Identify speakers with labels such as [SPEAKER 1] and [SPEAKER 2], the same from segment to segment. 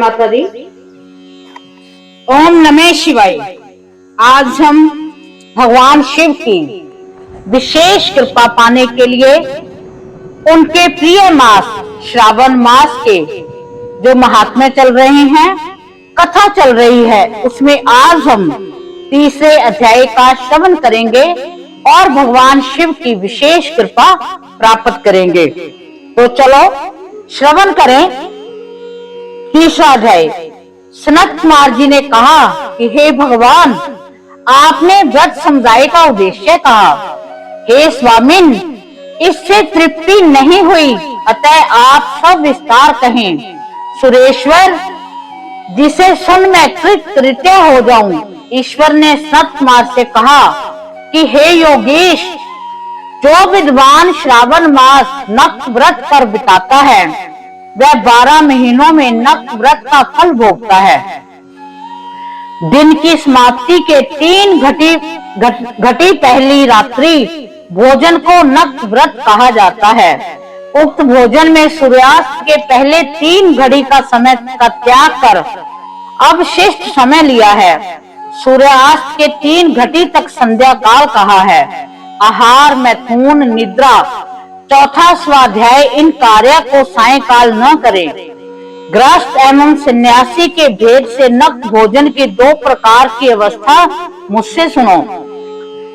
[SPEAKER 1] माता दी। ओम नमः शिवाय। आज हम भगवान शिव की विशेष कृपा पाने के लिए उनके प्रिय मास श्रावण मास के जो महात्म्य चल रहे हैं, कथा चल रही है, उसमें आज हम तीसरे अध्याय का श्रवण करेंगे और भगवान शिव की विशेष कृपा प्राप्त करेंगे। तो चलो श्रवण करें। तीसरा अध्याय। सनत कुमार जी ने कहा कि हे भगवान, आपने व्रत समुदाय का उद्देश्य कहा। हे स्वामिन, इससे तृप्ति नहीं हुई, अतः आप सब विस्तार कहें। सुरेश्वर, जिसे सुन मैं कृतकृत्य हो जाऊं। ईश्वर ने सनत कुमार से कहा कि हे योगेश, जो विद्वान श्रावण मास नक्त व्रत पर बिताता है, वह 12 महीनों में नक्त व्रत का फल भोगता है। दिन की समाप्ति के 3 घटी पहली रात्रि भोजन को नक्त व्रत कहा जाता है। उक्त भोजन में सूर्यास्त के पहले 3 घड़ी का समय का त्याग कर अवशिष्ट समय लिया है। सूर्यास्त के 3 घटी तक संध्या काल कहा है। आहार, मैथुन, निद्रा, चौथा स्वाध्याय, इन कार्य को सायंकाल न करें। गृहस्थ एवं सन्यासी के भेद से नक्त भोजन की 2 प्रकार की अवस्था मुझसे सुनो।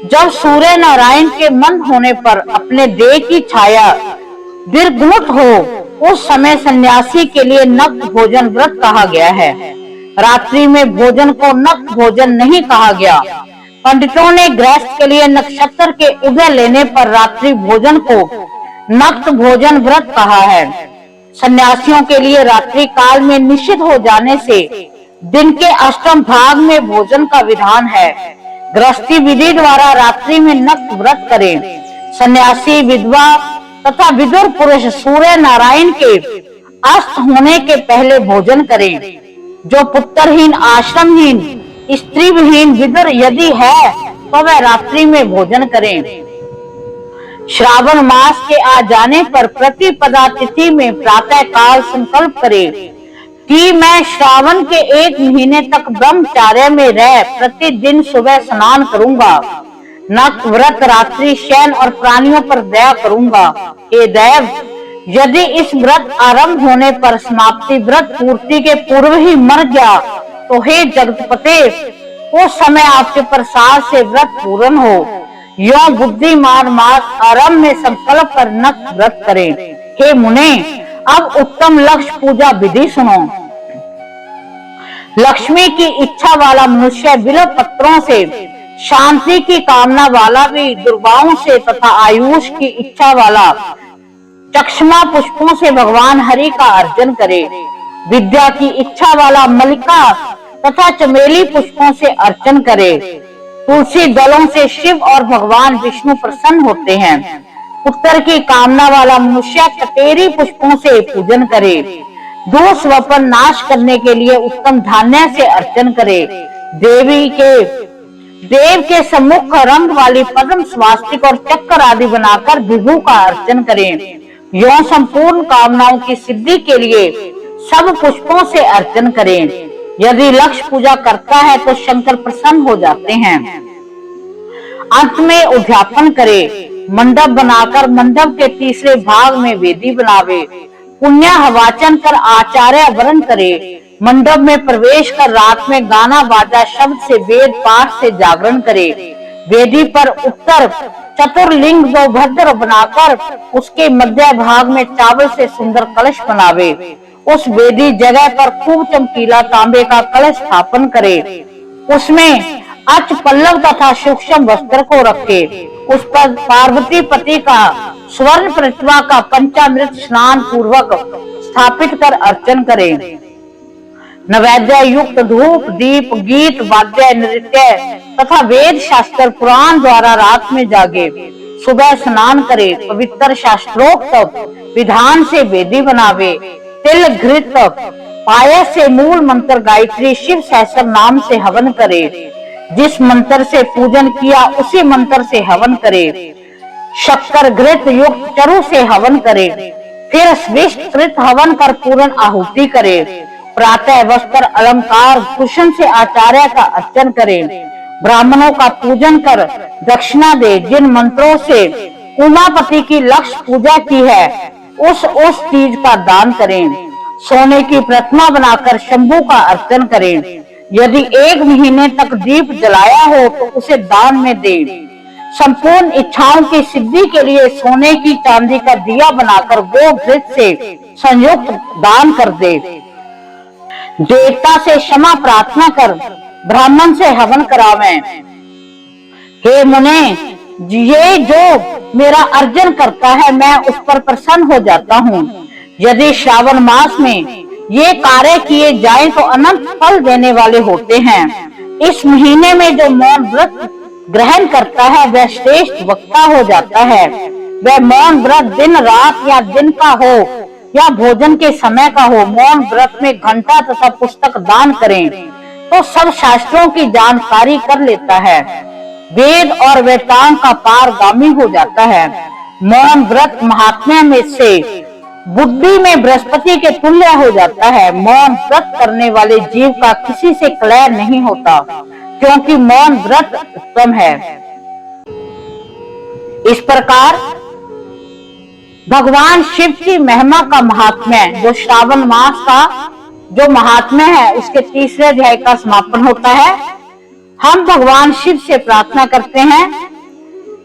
[SPEAKER 1] जब सूर्य नारायण के मन होने पर अपने देह की छाया दीर्घमुख हो, उस समय सन्यासी के लिए नक्त भोजन व्रत कहा गया है। रात्रि में भोजन को नक्त भोजन नहीं कहा गया। पंडितों ने गृहस्थ के लिए नक्षत्र के उदय लेने पर रात्रि भोजन को नक्त भोजन व्रत कहा है। सन्यासियों के लिए रात्रि काल में निषिद्ध हो जाने से दिन के अष्टम भाग में भोजन का विधान है। गृहस्थी विधि द्वारा रात्रि में नक्त व्रत करें। सन्यासी, विधवा तथा विदुर पुरुष सूर्य नारायण के अस्त होने के पहले भोजन करें। जो पुत्रहीन, आश्रमहीन, स्त्रीविहीन विदुर यदि है तो वह रात्रि में भोजन करें। श्रावण मास के आ जाने पर प्रतिपदा तिथि में प्रातः काल संकल्प करे कि मैं श्रावण के 1 महीने तक ब्रह्मचार्य में रह प्रतिदिन सुबह स्नान करूंगा। नक्त व्रत, रात्रि शयन और प्राणियों पर दया करूंगा। हे देव, यदि इस व्रत आरंभ होने पर समाप्ति व्रत पूर्ति के पूर्व ही मर गया तो हे जगतपते, उस समय आपके प्रसाद से व्रत पूर्ण हो। यो बुद्धिमान मास आरंभ में संकल्प कर नक्त व्रत करें। हे मुने, अब उत्तम लक्ष्य पूजा विधि सुनो। लक्ष्मी की इच्छा वाला मनुष्य बिल्व पत्रों से, शांति की कामना वाला भी दुर्गाओं से तथा आयुष की इच्छा वाला चक्षमा पुष्पों से भगवान हरि का अर्चन करे। विद्या की इच्छा वाला मल्लिका तथा चमेली पुष्पों से अर्चन करे। तुलसी दलों से शिव और भगवान विष्णु प्रसन्न होते हैं। पुत्र की कामना वाला मनुष्य कटेरी पुष्पों से पूजन करे। दोष स्वपन नाश करने के लिए उत्तम धान्य से अर्चन करे। देव के सम्मुख रंग वाली पद्म, स्वास्तिक और चक्र आदि बनाकर विभु का अर्चन करें। यौन संपूर्ण कामनाओं की सिद्धि के लिए सब पुष्पों से अर्चन करें। यदि लक्ष्य पूजा करता है तो शंकर प्रसन्न हो जाते हैं। अंत में उद्यापन करे। मंडप बनाकर मंडप के तीसरे भाग में वेदी बनावे। पुण्य वाचन कर आचार्य वरण करे। मंडप में प्रवेश कर रात में गाना बाजा शब्द से वेद पाठ से जागरण करे। वेदी पर उत्तर चतुर्लिंग 2 भद्र बनाकर उसके मध्य भाग में चावल से सुंदर कलश बनावे। उस वेदी जगह पर खूब चमकीला तांबे का कलश स्थापन करे। उसमें अच पल्लव तथा सूक्ष्म वस्त्र को रखे। उस पर पार्वती पति का स्वर्ण प्रतिमा का पंचामृत स्नान पूर्वक स्थापित कर अर्चन करे। नैवेद्य युक्त धूप, दीप, गीत, वाद्य, नृत्य तथा वेद शास्त्र पुराण द्वारा रात में जागे। सुबह स्नान करे। पवित्र शास्त्रोक्त विधान से वेदी बनावे। तिल घृत पायस से मूल मंत्र गायत्री शिव सहस्त्र नाम से हवन करे। जिस मंत्र से पूजन किया उसी मंत्र से हवन करे। शक्कर घृत युक्त चरु से हवन करे। फिर स्विष्ट कृत हवन कर पूर्ण आहुति करे। प्रातः वस्त्र अलंकार भूषण से आचार्य का अर्चन करें, ब्राह्मणों का पूजन कर दक्षिणा दे, जिन मंत्रों से उमापति की लक्ष्य पूजा की है उस चीज का दान करें, सोने की प्रतिमा बनाकर शंभू का अर्चन करें, यदि 1 महीने तक दीप जलाया हो तो उसे दान में दे, संपूर्ण इच्छाओं की सिद्धि के लिए सोने की चांदी का दिया बनाकर गोघृत से संयुक्त दान कर दे, देवता से क्षमा प्रार्थना कर ब्राह्मण से हवन करावें। हे मुने, ये जो मेरा अर्जन करता है मैं उस पर प्रसन्न हो जाता हूँ। यदि श्रावण मास में ये कार्य किए जाएं तो अनंत फल देने वाले होते हैं। इस महीने में जो मौन व्रत ग्रहण करता है वह श्रेष्ठ वक्ता हो जाता है। वह मौन व्रत दिन रात या दिन का हो या भोजन के समय का हो, मौन व्रत में घंटा तथा पुस्तक दान करें तो सब शास्त्रों की जानकारी कर लेता है, वेद और वेदांत का पारगामी हो जाता है। मौन व्रत महात्म्य में से बुद्धि में बृहस्पति के तुल्य हो जाता है। मौन व्रत करने वाले जीव का किसी से क्लय नहीं होता, क्योंकि मौन व्रत उत्तम है। इस प्रकार भगवान शिव की महिमा का महात्म्य, जो श्रावण मास का जो महात्म्य है, उसके 3रे अध्याय का समापन होता है। हम भगवान शिव से प्रार्थना करते हैं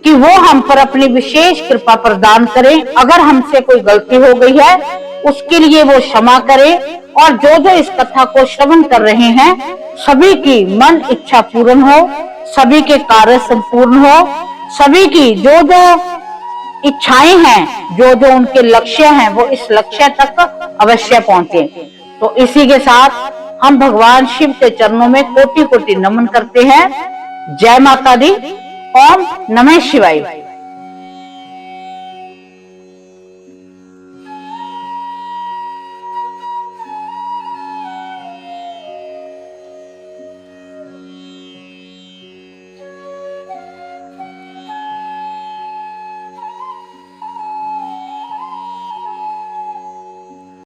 [SPEAKER 1] कि वो हम पर अपनी विशेष कृपा प्रदान करें। अगर हमसे कोई गलती हो गई है उसके लिए वो क्षमा करे, और जो जो इस कथा को श्रवण कर रहे हैं सभी की मन इच्छा पूर्ण हो, सभी के कार्य संपूर्ण हो, सभी की जो जो इच्छाएं हैं, जो जो उनके लक्ष्य हैं, वो इस लक्ष्य तक अवश्य पहुंचे। तो इसी के साथ हम भगवान शिव के चरणों में कोटि कोटि नमन करते हैं। जय माता दी। ओम नमः शिवाय।